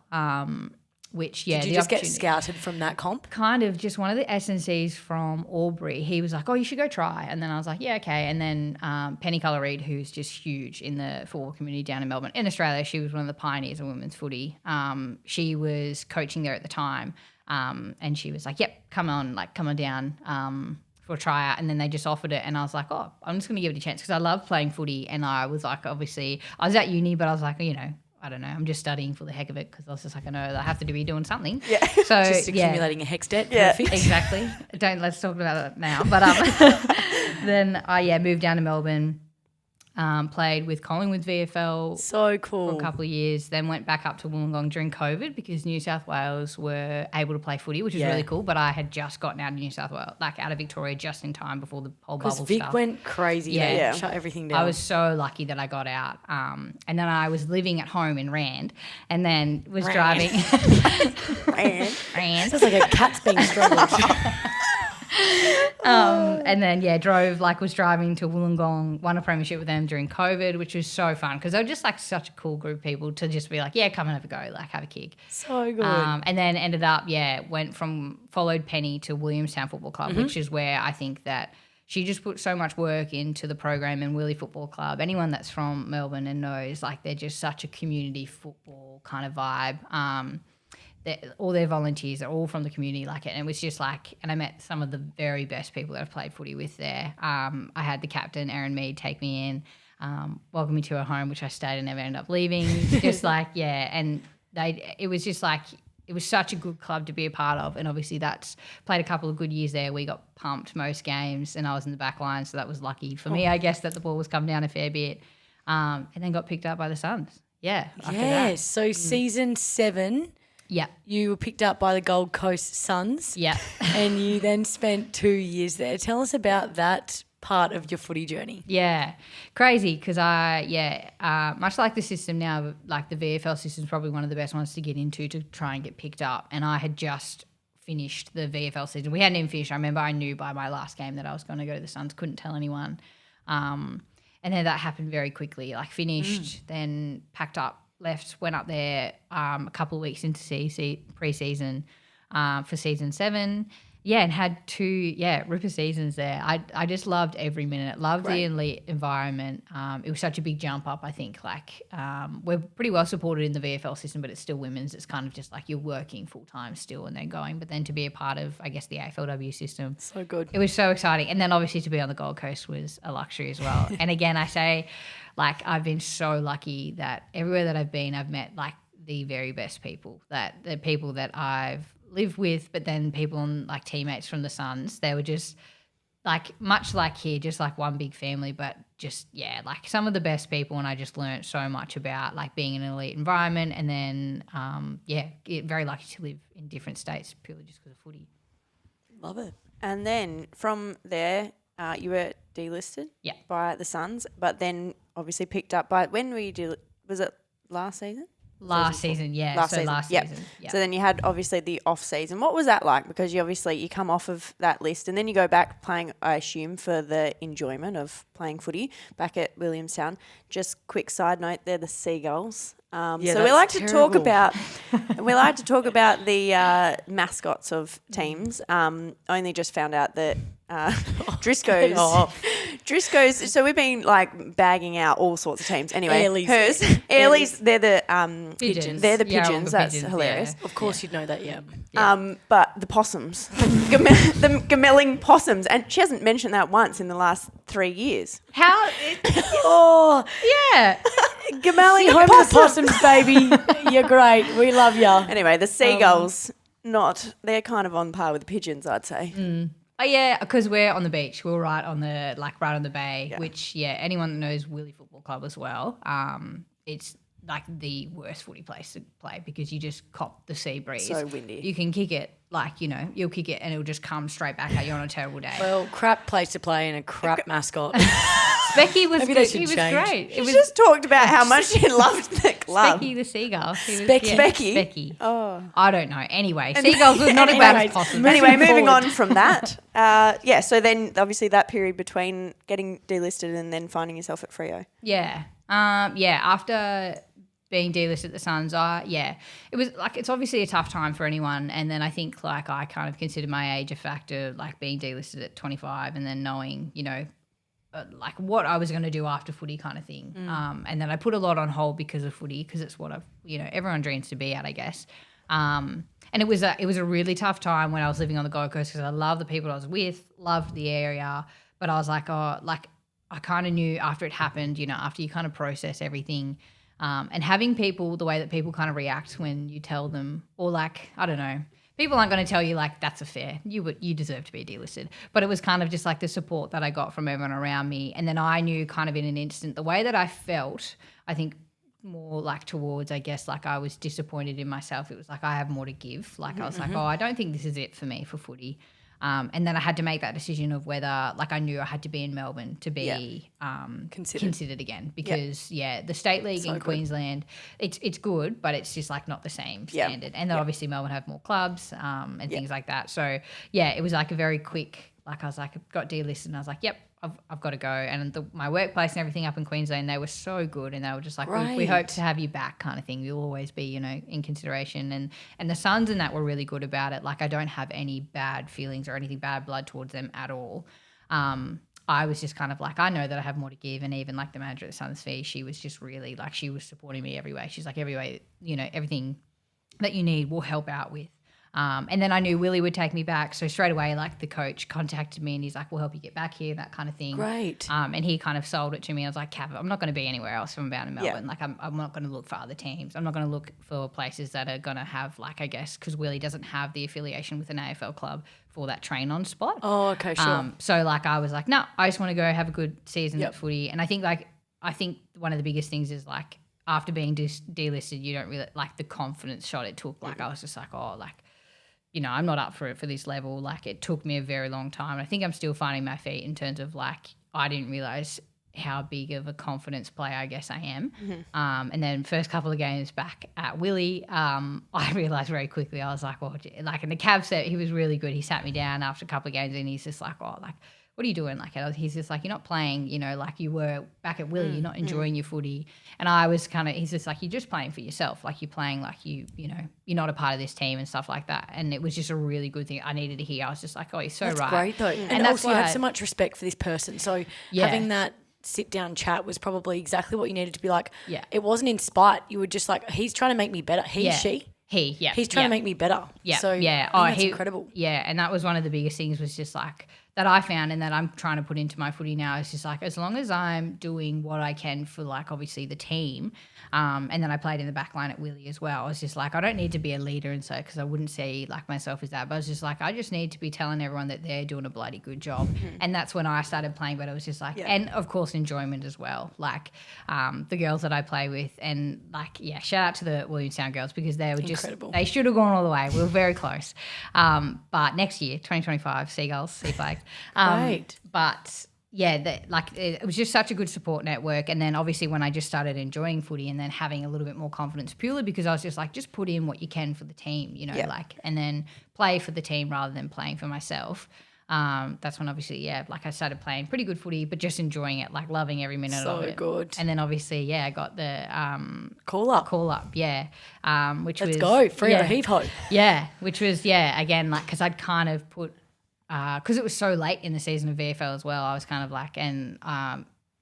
which, Did you just get scouted from that comp? Kind of, just one of the SNCs from Albury. He was like, oh, you should go try. And then I was like, yeah, okay. And then Penny Colour-Reid, who's just huge in the football community down in Melbourne. In Australia, she was one of the pioneers of women's footy. She was coaching there at the time, and she was like, yep, come on down for a tryout. And then they just offered it, and I was like, oh, I'm just going to give it a chance because I love playing footy. And I was like, obviously, I was at uni, but I was like, I don't know, I'm just studying for the heck of it because I was just like, I know that I have to be doing something. Yeah. So just accumulating a hex debt. Yeah. Perfect. Exactly. Let's talk about that now. But then I moved down to Melbourne, Played with Collingwood VFL So for cool. a couple of years, then went back up to Wollongong during COVID because New South Wales were able to play footy, which is really cool. But I had just gotten out of New South Wales, like out of Victoria, just in time before the whole Because bubble Vic stuff. went crazy. Yeah. They Yeah. shut everything down. I was so lucky that I got out. And then I was living at home in Rand and then was driving. Rand. Sounds like a cat's being strangled. And then, was driving to Wollongong, won a premiership with them during COVID, which was so fun because they were just like such a cool group of people to just be like, yeah, come and have a go, like have a kick. So good. And then ended up, followed Penny to Williamstown Football Club, which is where I think that she just put so much work into the program and Willie Football Club. Anyone that's from Melbourne and knows, like they're just such a community football kind of vibe. All their volunteers are all from the community, like it. And it was just like, and I met some of the very best people that I've played footy with there. I had the captain, Erin Mead, take me in, welcome me to her home, which I stayed and never ended up leaving. Just like, and it was just like, it was such a good club to be a part of. And obviously that's played a couple of good years there. We got pumped most games and I was in the back line. So that was lucky for me, I guess, that the ball was coming down a fair bit. And then got picked up by the Suns. Yeah. After that. So season 7, Yeah. you were picked up by the Gold Coast Suns. Yeah. And you then spent 2 years there. Tell us about that part of your footy journey. Yeah, crazy because much like the system now, like the VFL system is probably one of the best ones to get into to try and get picked up. And I had just finished the VFL season. We hadn't even finished. I remember I knew by my last game that I was going to go to the Suns, couldn't tell anyone. And then that happened very quickly, like finished, then packed up, left, went up there a couple of weeks into pre-season for season 7. Yeah, and had 2 ripper seasons there. I just loved every minute. Loved the elite environment. It was such a big jump up, I think. Like we're pretty well supported in the VFL system, but it's still women's. It's kind of just like you're working full time still and then going. But then to be a part of, I guess, the AFLW system. So good. It was so exciting. And then obviously to be on the Gold Coast was a luxury as well. And again, I say, like, I've been so lucky that everywhere that I've been, I've met like the very best people, that the people that I've lived with, but then people and like teammates from the Suns, they were just like much like here, just like one big family, but just like some of the best people. And I just learned so much about like being in an elite environment, and then very lucky to live in different states purely just because of footy. Love it. And then from there, you were delisted by the Suns, but then obviously picked up by, when were you was it last season? Last season. Yep. Season. So then you had obviously the off season. What was that like? Because you come off of that list and then you go back playing, I assume, for the enjoyment of playing footy back at Williamstown. Just quick side note, they're the Seagulls. So we like to talk about the mascots of teams. Only just found out that Drisco's. So we've been like bagging out all sorts of teams. Anyway, Airlie's. They're the pigeons. They're the Yeah, all the pigeons. That's pigeons, hilarious. Of course you'd know that, yeah. But the possums, the gamelling possums, and she hasn't mentioned that once in the last 3 years. How? Oh, Yeah. Gamelli, home of the possums, baby. You're great. We love you. Anyway, the Seagulls, they're kind of on par with the pigeons, I'd say. Oh yeah, because we're on the beach. We're right on the bay, which anyone that knows Willie Football Club as well, it's like the worst footy place to play because you just cop the sea breeze. So windy. You can kick it, you'll kick it and it'll just come straight back at you on a terrible day. Well, crap place to play and a crap mascot. Specky was Maybe good. they should He was change. great. She just talked about how much she loved the club. Specky the seagull. Specky? Oh. I don't know. Anyway, seagulls was not as bad as possums. Anyway, moving forward. on from that. So then obviously that period between getting delisted and then finding yourself at Freo. Yeah. After being delisted at the Suns, it was like, it's obviously a tough time for anyone. And then I think like I kind of considered my age a factor, like being delisted at 25 and then knowing, like what I was going to do after footy kind of thing. And then I put a lot on hold because of footy, because it's what everyone dreams to be at, I guess. And it was a really tough time when I was living on the Gold Coast because I loved the people I was with, loved the area, but I was like, I kind of knew after it happened, after you kind of process everything, and having people, the way that people kind of react when you tell them, or like, I don't know, people aren't going to tell you like that's a fair. You deserve to be delisted. But it was kind of just like the support that I got from everyone around me, and then I knew kind of in an instant the way that I felt. I think more like towards, I guess, like I was disappointed in myself. It was like I have more to give. Like I was like, oh, I don't think this is it for me for footy. And then I had to make that decision of whether, like, I knew I had to be in Melbourne to be considered again because, the state league in Queensland, it's good, but it's just like not the same standard. And then obviously Melbourne have more clubs and things like that. So it was like a very quick. Like I was like, I got delisted and I was like, yep, I've got to go. And my workplace and everything up in Queensland, they were so good and they were just like, we hope to have you back kind of thing. You'll always be, in consideration. And the Suns and that were really good about it. Like I don't have any bad feelings or anything bad blood towards them at all. I was just kind of like, I know that I have more to give. And even like the manager at the Suns fee, she was just really like, she was supporting me every way. She's like, every way, everything that you need we'll help out with. And then I knew Willie would take me back. So straight away, like the coach contacted me and he's like, we'll help you get back here, that kind of thing. Great. And he kind of sold it to me. I was like, Cav, I'm not going to be anywhere else from about in Melbourne. Like I'm not going to look for other teams. I'm not going to look for places that are going to have like, I guess, because Willie doesn't have the affiliation with an AFL club for that train on spot. Oh, okay, sure. So like I was like, no, I just want to go have a good season at footy. And I think one of the biggest things is like after being delisted, you don't really like the confidence shot it took. Like I was just like, oh, like, I'm not up for it for this level. Like it took me a very long time. I think I'm still finding my feet in terms of like I didn't realise how big of a confidence player I guess I am. And then first couple of games back at Willie, I realised very quickly I was like, well, like in the cab set, he was really good. He sat me down after a couple of games and he's just like, oh, like, what are you doing? Like, he's just like, you're not playing, like you were back at Willie, you're not enjoying your footy. And I was he's just like, you're just playing for yourself. Like you're playing like you're not a part of this team and stuff like that. And it was just a really good thing I needed to hear. I was just like, oh, you're so that's right. Great though. And that's also you have so much respect for this person. So having that sit down chat was probably exactly what you needed to be like. Yeah. It wasn't in spite. You were just like, he's trying to make me better. He's trying to make me better. Yeah. So that's incredible. Yeah. And that was one of the biggest things was just like that I found and that I'm trying to put into my footy now is just like as long as I'm doing what I can for like obviously the team and then I played in the back line at Willie as well. I was just like I don't need to be a leader and so because I wouldn't see like myself as that but I was just like I just need to be telling everyone that they're doing a bloody good job and that's when I started playing but it was just like and of course enjoyment as well like the girls that I play with and like shout out to the Williamstown girls because they were just incredible. They should have gone all the way. We were very close but next year 2025 Seagulls Sea Flags Right. But it was just such a good support network. And then obviously when I just started enjoying footy and then having a little bit more confidence purely because I was just like, just put in what you can for the team, and then play for the team rather than playing for myself. That's when obviously, like I started playing pretty good footy, but just enjoying it, like loving every minute of it. So good. And then obviously, I got the call up, which Let's was go free a heave ho. Yeah, which was again like because I'd kind of put. Because it was so late in the season of VFL as well, I was kind of like, and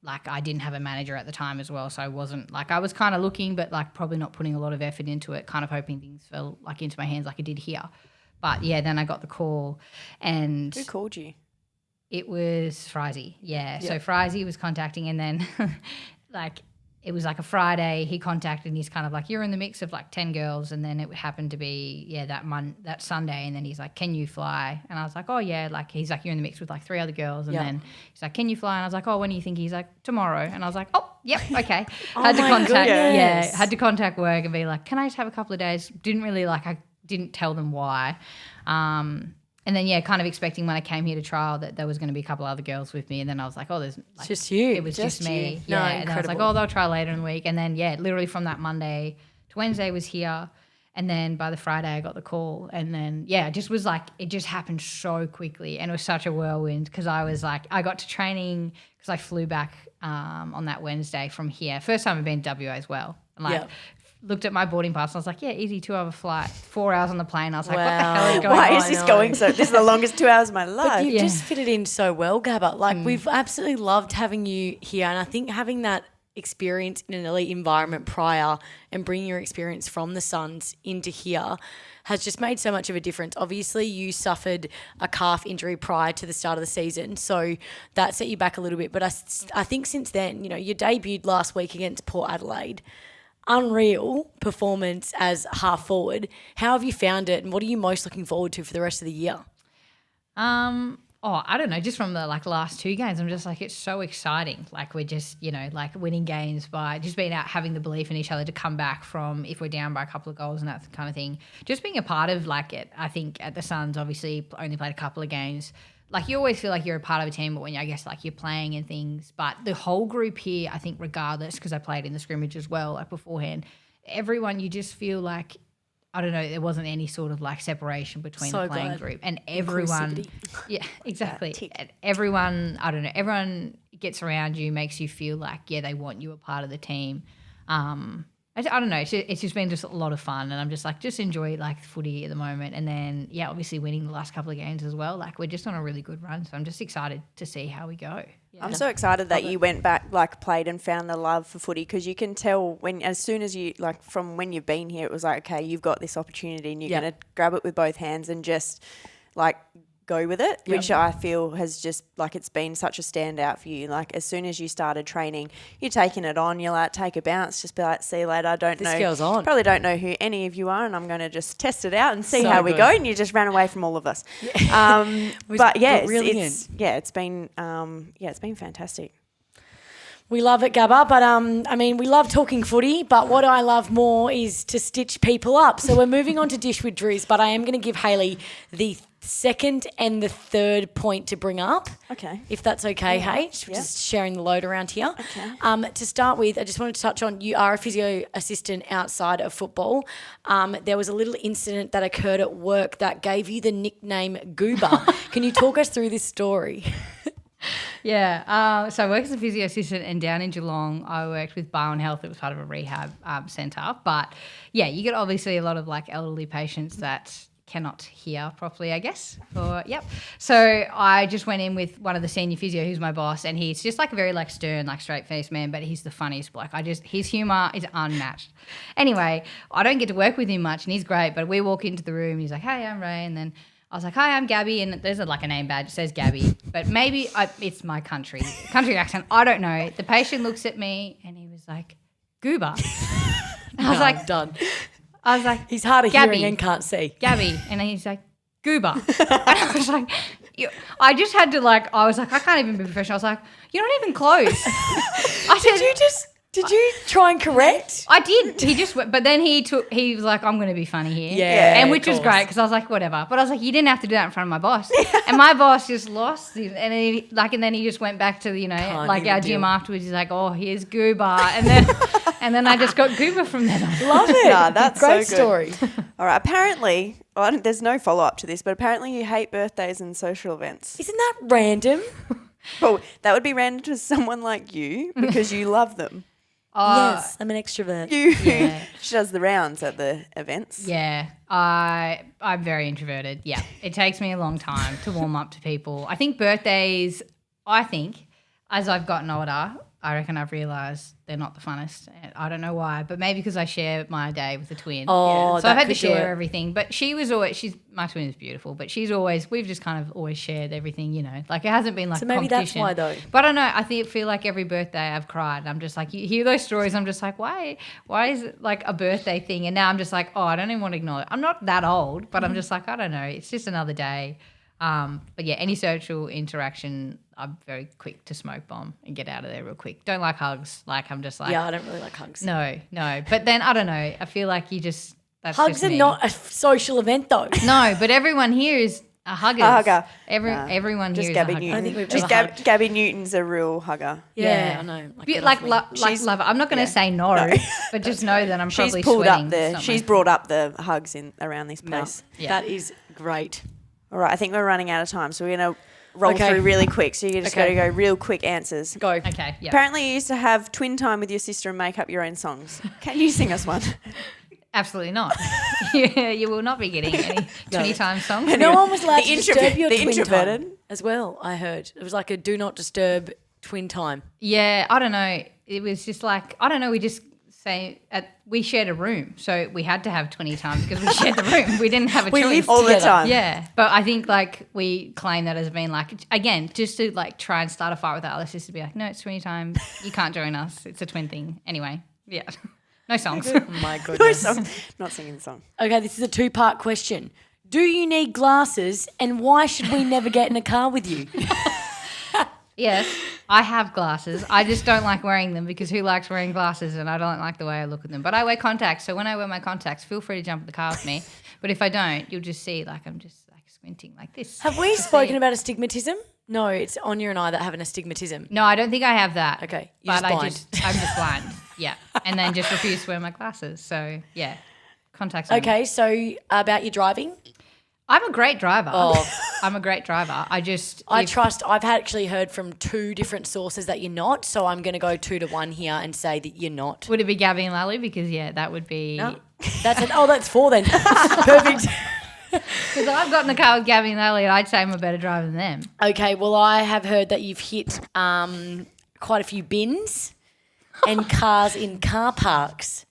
like I didn't have a manager at the time as well, so I wasn't like I was kind of looking, but like probably not putting a lot of effort into it, kind of hoping things fell like into my hands like it did here. But then I got the call, and who called you? It was Frizy. So Frizy was contacting, and then like. It was like a Friday. He contacted and he's kind of like, you're in the mix of like 10 girls. And then it happened to be, that Sunday. And then he's like, can you fly? And I was like, oh, yeah. Like, he's like, you're in the mix with like 3 other girls. And then he's like, can you fly? And I was like, oh, when do you think? He's like, tomorrow. And I was like, oh, yep, okay. Had to contact work and be like, can I just have a couple of days? Didn't really I didn't tell them why. And then, kind of expecting when I came here to trial that there was going to be a couple other girls with me. And then I was like, oh, there's... Like, it's just you. It was just me. You. No, and then I was like, oh, they'll try later in the week. And then, literally from that Monday to Wednesday was here. And then by the Friday I got the call. And then, it just was like, it just happened so quickly. And it was such a whirlwind because I was like, I got to training because I flew back on that Wednesday from here. First time I've been to WA as well. And looked at my boarding pass and I was like, easy 2-hour flight, 4 hours on the plane. I was like, what the hell is going on? Why is this going so? This is the longest 2 hours of my life. But you just fitted in so well, Gabba. Like we've absolutely loved having you here. And I think having that experience in an elite environment prior and bringing your experience from the Suns into here has just made so much of a difference. Obviously, you suffered a calf injury prior to the start of the season, so that set you back a little bit. But I think since then, you debuted last week against Port Adelaide. unreal performance as half forward. How have you found it, and what are you most looking forward to for the rest of the year? Oh, I don't know. Just from the last 2 games, I'm just like, it's so exciting. Like we're just, winning games by just being out, having the belief in each other to come back from if we're down by a couple of goals and that kind of thing. Just being a part of it. I think at the Suns, obviously only played a couple of games. Like you always feel like you're a part of a team, but when you're playing and things. But the whole group here, I think, regardless, because I played in the scrimmage as well, beforehand, everyone, you just feel like, I don't know, there wasn't any sort of separation between the playing group, and everyone, yeah, exactly. And everyone, I don't know, everyone gets around you, makes you feel like, they want you a part of the team. I don't know, it's just been just a lot of fun, and I'm just enjoy footy at the moment. And then, obviously winning the last couple of games as well. We're just on a really good run, so I'm just excited to see how we go. Yeah. I'm so excited that you went back, played and found the love for footy, because you can tell as soon as you, from when you've been here, it was okay, you've got this opportunity and you're going to grab it with both hands and just, go with it, which I feel has just, it's been such a standout for you. As soon as you started training, you're taking it on, you're take a bounce, just be see you later, I don't know. This girl's on. Probably don't know who any of you are, and I'm going to just test it out and see how we go, and you just ran away from all of us. But it's been fantastic. We love it, Gabba, but we love talking footy, but what I love more is to stitch people up. So we're moving on to Dish with Driz, but I am going to give Hayley the second and the third point to bring up. Okay. If that's okay, H. Just sharing the load around here. Okay. To start with, I just wanted to touch on, you are a physio assistant outside of football. There was a little incident that occurred at work that gave you the nickname Goober. Can you talk us through this story? Yeah, so I work as a physio assistant, and down in Geelong I worked with Barwon Health. It was part of a rehab centre. But, you get obviously a lot of elderly patients that cannot hear properly, I guess. So I just went in with one of the senior physio, who's my boss, and he's just a very stern, straight-faced man, but he's the funniest bloke. His humour is unmatched. Anyway, I don't get to work with him much, and he's great, but we walk into the room, he's like, "Hey, I'm Ray," and then I was like, "Hi, I'm Gabby," and there's a name badge. It says Gabby, but maybe it's my country accent. I don't know. The patient looks at me and he was like, "Goober." I was like, done. I was like, he's hard of Gabby, hearing and can't see. Gabby, and then he's like, "Goober." And I was like, I just had to I was like, I can't even be professional. I was like, "You're not even close." I said, Did you try and correct? I did. He just went, but then he was like, "I'm going to be funny here." Yeah. And which was great, because I was like, whatever. But I was like, you didn't have to do that in front of my boss. And my boss just lost it. And then he just went back to, our gym afterwards. He's like, "Oh, here's Goober." And then I just got Goober from then on. Love it. Nah, that's great so story. All right. Apparently, there's no follow-up to this, but apparently you hate birthdays and social events. Isn't that random? Well, that would be random to someone like you, because you love them. Yes, I'm an extrovert. She does the rounds at the events. Yeah, I'm very introverted. Yeah, it takes me a long time to warm up to people. I think birthdays, as I've gotten older, I reckon I've realised they're not the funnest. I don't know why, but maybe because I share my day with a twin. Oh, so I've had to share everything. But my twin is beautiful, but we've just kind of always shared everything, it hasn't been so maybe competition. That's why though. But I don't know, I feel like every birthday I've cried. I'm just like, you hear those stories, I'm just like, why is it a birthday thing? And now I'm just like, I don't even want to acknowledge. I'm not that old, but I'm just like, I don't know, it's just another day. But any social interaction, I'm very quick to smoke bomb and get out of there real quick. Don't like hugs. I'm just like... Yeah, I don't really like hugs. No. But then, I don't know, I feel like you just... Hugs are not a social event though. No, but everyone here is a hugger. A hugger. Everyone here is Gabby a hugger. Newton. I think we've just Gabby Newton's a real hugger. Yeah. I know. Love it. I'm not going to say no, but just know that I'm probably sweating. She's brought up the hugs around this place. No, that is great. All right, I think we're running out of time, so we're going to roll through really quick. So you just got to go real quick answers. Go. Okay, yeah. Apparently you used to have twin time with your sister and make up your own songs. Can you sing us one? Absolutely not. You will not be getting any 20-time songs. No one was allowed to disturb your twin introverted time as well, I heard. It was like a do not disturb twin time. Yeah, I don't know. It was just we just say we shared a room, so we had to have 20 times because we shared the room. We didn't have a choice. We lived all the time. Yeah, but I think we claim that as being again, just to try and start a fight with our other sisters, be like, no, it's 20 times. You can't join us. It's a twin thing. Anyway, yeah. No songs. My No goodness. song. Not singing the song. Okay, this is a 2-part question. Do you need glasses, and why should we never get in a car with you? Yes, I have glasses. I just don't like wearing them because who likes wearing glasses, and I don't like the way I look at them. But I wear contacts, so when I wear my contacts, feel free to jump in the car with me. But if I don't, you'll just see like I'm just like squinting like this. Have we spoken about astigmatism? No, it's Anya and I that have an astigmatism. No, I don't think I have that. Okay, you're but just blind. I'm just blind. Yeah, and then just refuse to wear my glasses. So yeah, contacts. only. Okay, so about your driving? I'm a great driver. Oh. I'm a great driver. I've actually heard from 2 different sources that you're not, so I'm going to go 2 to 1 here and say that you're not. Would it be Gabby and Lally? Because that would be. No. That's 4 then. Perfect. Because I've got in the car with Gabby and Lally, and I'd say I'm a better driver than them. Okay, well, I have heard that you've hit quite a few bins and cars in car parks.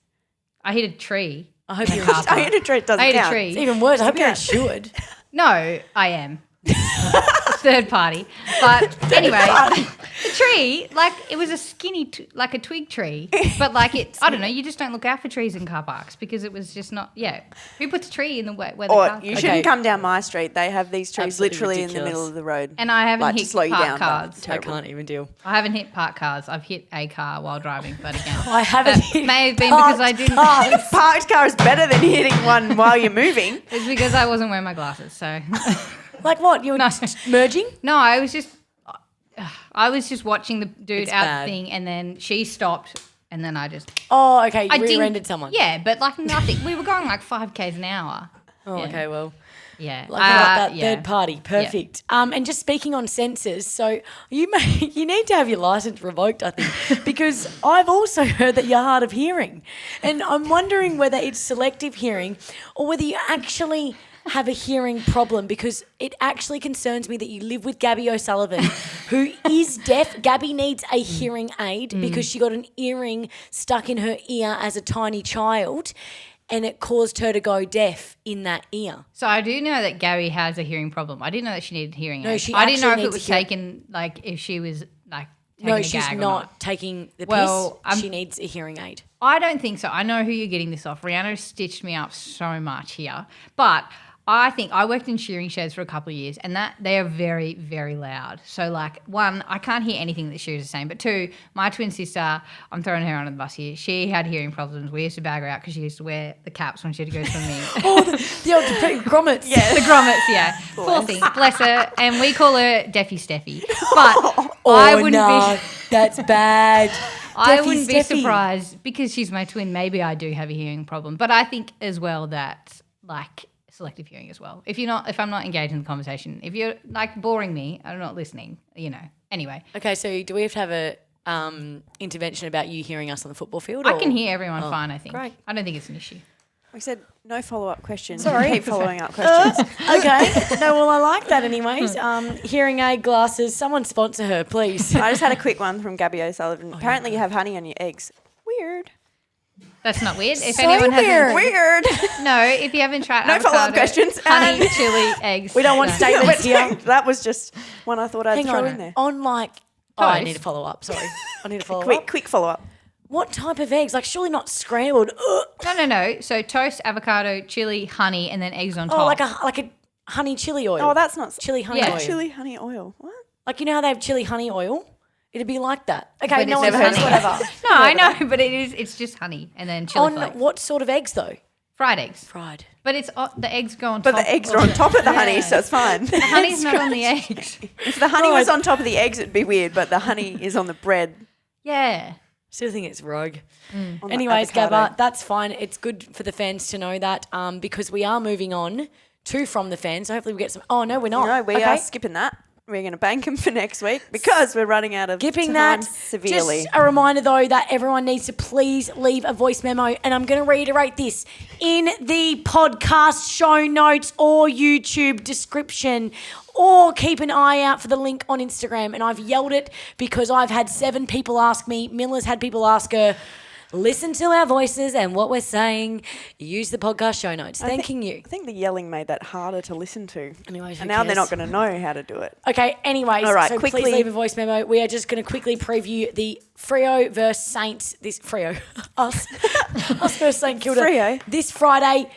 I hit a tree. I hope you're I hit a tree. It doesn't I hit a count. tree. It's even worse. I hope you're Yeah. insured. No, I am. Third party. But anyway, the tree, like it was a skinny, like a twig tree. But like I don't know, you just don't look out for trees in car parks because it was just not, Who puts a tree in the way where the Or car you goes? shouldn't come down my street. They have these trees Absolutely literally in the ridiculous. middle of the road. And I haven't Like, to hit slow you parked down, but cars. I terrible. can't even deal. I haven't hit parked cars. I've hit a car while driving, but again. I haven't That hit may have been because I didn't. Parked car is better than hitting one while you're moving. It's because I wasn't wearing my glasses. So Like what? You were No. merging? no, I was just watching the dude It's out bad. the thing, and then she stopped, and then I just Oh, okay. You I didn't- rear-ended someone. Yeah, but like nothing. We were going like 5 k's an hour. Oh, Yeah. okay. Well, Yeah, like that yeah. third party. Perfect. And just speaking on sensors, so you need to have your license revoked, I think, because I've also heard that you're hard of hearing, and I'm wondering whether it's selective hearing or whether you actually have a hearing problem, because it actually concerns me that you live with Gabby O'Sullivan, who is deaf. Gabby needs a hearing aid because she got an earring stuck in her ear as a tiny child, and it caused her to go deaf in that ear. So I do know that Gabby has a hearing problem. I didn't know that she needed hearing No, aids. she I didn't know if actually it needs was a hear- taken, like if she was like taking No, a she's gag or not taking the Well, piss. She needs a hearing aid. I don't think so. I know who you're getting this off. Rihanna stitched me up so much here. But I think I worked in shearing sheds for a couple of years, and that they are very, very loud. So, like, 1, I can't hear anything that shearers are saying. But 2, my twin sister, I'm throwing her under the bus here. She had hearing problems. We used to bag her out because she used to wear the caps when she had to go swimming. The old grommets. Yeah, the grommets, yeah. Poor thing, bless her. And we call her Deafy Steffi. But I wouldn't be. That's bad. I Deafy wouldn't be Steffi. surprised because she's my twin. Maybe I do have a hearing problem, but I think as well that like selective hearing as well. If I'm not engaged in the conversation, if you're like boring me, I'm not listening. Anyway, Okay, so do we have to have a intervention about you hearing us on the football field? I or- can hear everyone fine. I think. great. I don't think it's an issue. We said no follow-up questions. Sorry. Keep following up questions. Okay. No, well, I like that anyways. Hearing aid glasses. Someone sponsor her, please. I just had a quick one from Gabby O'Sullivan. Apparently you have honey on your eggs. Weird. That's not weird. If So anyone weird. hasn't, Weird. no, if you haven't tried No avocado, follow-up questions. honey, chili, eggs. We don't want no. statements here. That was just one I thought I'd Hang throw on. in there. On like... Oh, I Toast. need to follow up. Sorry. I need to follow up. Quick follow-up. What type of eggs? Like, surely not scrambled. Ugh. No. So toast, avocado, chili, honey, and then eggs on top. Oh, like a honey chili oil. Oh, that's not... chili honey Yeah. oil. Chili honey oil. What? Like, you know how they have chili honey oil? It'd be like that. Okay, But no it's one's never heard honey. whatever. No, I know, but it's just honey and then chili On flakes. what sort of eggs though? Fried eggs. Fried. But it's the eggs go on But top. the eggs are on top of the honey, Yeah. so it's fine. The honey's not on the eggs. If the honey was on top of the eggs, it'd be weird, but the honey is on the bread. Yeah. Still think it's rogue. On the Anyways, avocado. Gabba, that's fine. It's good for the fans to know that because we are moving on to From the Fans. So hopefully we get some... Oh, no, we're not. No, we Okay. are skipping that. We're going to bank them for next week because we're running out of Skipping time that. severely. Just a reminder, though, that everyone needs to please leave a voice memo. And I'm going to reiterate this in the podcast show notes or YouTube description, or keep an eye out for the link on Instagram. And I've yelled it because I've had 7 people ask me. Miller's had people ask her. listen to our voices and what we're saying. Use the podcast show notes. Thanking you. I think the yelling made that harder to listen to. Anyways, and now they're not going to know how to do it. Okay, anyways, All right, so quickly. please leave a voice memo. We are just going to quickly preview the Freo versus Saints. Us versus St Kilda. Freo. This Friday.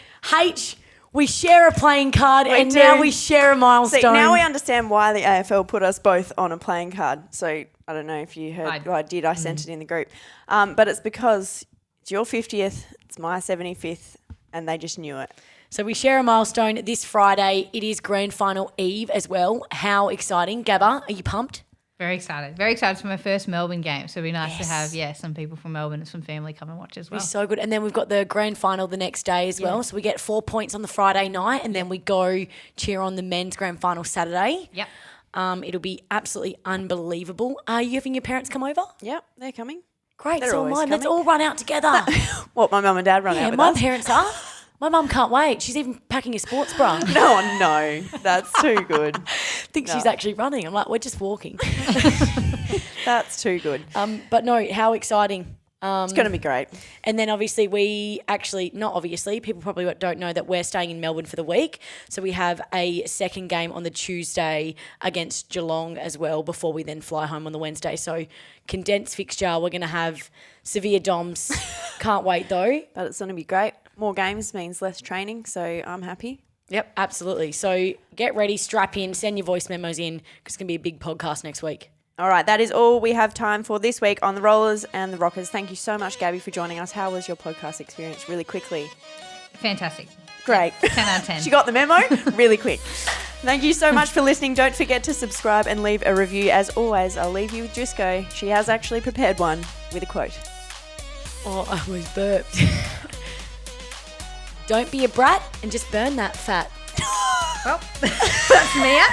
We share a playing card and do. now we share a milestone. See, now we understand why the AFL put us both on a playing card. So I don't know if you heard. I did. I sent it in the group. But it's because it's your 50th, it's my 75th, and they just knew it. So we share a milestone this Friday. It is grand final eve as well. How exciting. Gabba, are you pumped? Very excited. Very excited for my first Melbourne game. So it'd be nice to have, some people from Melbourne and some family come and watch as well. It's so good. And then we've got the grand final the next day as well. So we get 4 points on the Friday night and then we go cheer on the men's grand final Saturday. Yep. It'll be absolutely unbelievable. Are you having your parents come over? Yep, they're coming. Great. They're So always mine. Let's coming. all run out together. What, my mum and dad run Yeah, out with my us? parents are. My mum can't wait. She's even packing a sports bra. No, that's too good. Think she's actually running. I'm like, we're just walking. That's too good. But no, how exciting. It's going to be great. And then obviously people probably don't know that we're staying in Melbourne for the week. So we have a second game on the Tuesday against Geelong as well before we then fly home on the Wednesday. So condensed fixture. We're going to have severe DOMs. Can't wait though. But it's going to be great. More games means less training, so I'm happy. Yep, absolutely. So get ready, strap in, send your voice memos in because it's going to be a big podcast next week. All right, that is all we have time for this week on the Rollers and the Rockers. Thank you so much, Gabby, for joining us. How was your podcast experience? Really quickly. Fantastic. Great. 10 out of 10. She got the memo really quick. Thank you so much for listening. Don't forget to subscribe and leave a review. As always, I'll leave you with Drisco. She has actually prepared one with a quote. Oh, I was burped. Don't be a brat and just burn that fat. Well, that's me out.